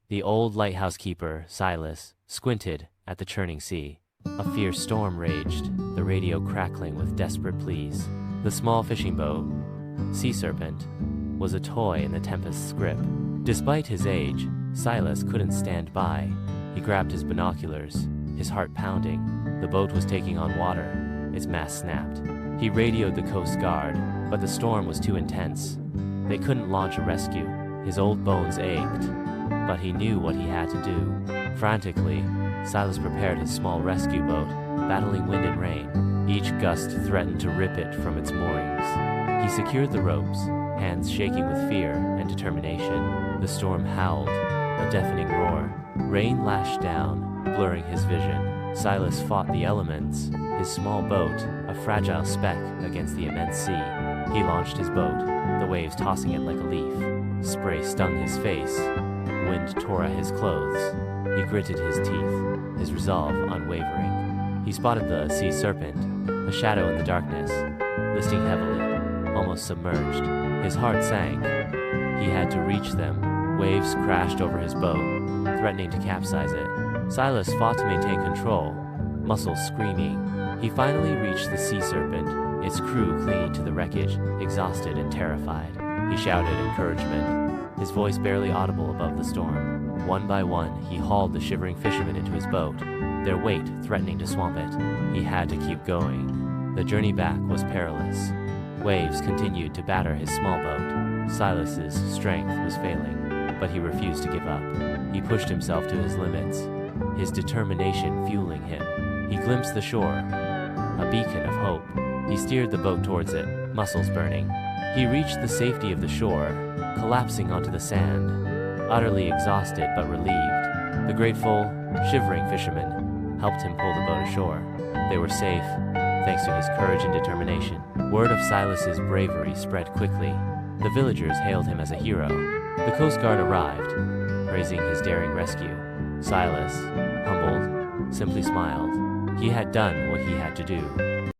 The old lighthouse keeper, Silas, squinted at the churning sea. A fierce storm raged, the radio crackling with desperate pleas. The small fishing boat, Sea Serpent, was a toy in the tempest's grip. Despite his age, Silas couldn't stand by. He grabbed his binoculars, his heart pounding. The boat was taking on water. Its mast snapped. He radioed the Coast Guard, but the storm was too intense. They couldn't launch a rescue. His old bones ached, but he knew what he had to do. Frantically, Silas prepared his small rescue boat, battling wind and rain. Each gust threatened to rip it from its moorings. He secured the ropes, hands shaking with fear and determination. The storm howled, a deafening roar. Rain lashed down, blurring his vision. Silas fought the elements, his small boat a fragile speck against the immense sea. He launched his boat, the waves tossing it like a leaf. Spray stung his face, wind tore at his clothes. He gritted his teeth, his resolve unwavering. He spotted the Sea Serpent, a shadow in the darkness, listing heavily, almost submerged. His heart sank. He had to reach them. Waves crashed over his boat, threatening to capsize it. Silas fought to maintain control, muscles screaming. He finally reached the Sea Serpent, its crew clinging to the wreckage, exhausted and terrified. He shouted encouragement, his voice barely audible above the storm. One by one, he hauled the shivering fishermen into his boat, their weight threatening to swamp it. He had to keep going. The journey back was perilous. Waves continued to batter his small boat. Silas's strength was failing, but he refused to give up. He pushed himself to his limits, his determination fueling him. He glimpsed the shore, a beacon of hope. He steered the boat towards it, muscles burning. He reached the safety of the shore, collapsing onto the sand, utterly exhausted but relieved. The grateful, shivering fishermen helped him pull the boat ashore. They were safe, thanks to his courage and determination. Word of Silas's bravery spread quickly. The villagers hailed him as a hero. The Coast Guard arrived, praising his daring rescue. Silas, humbled, simply smiled. He had done what he had to do.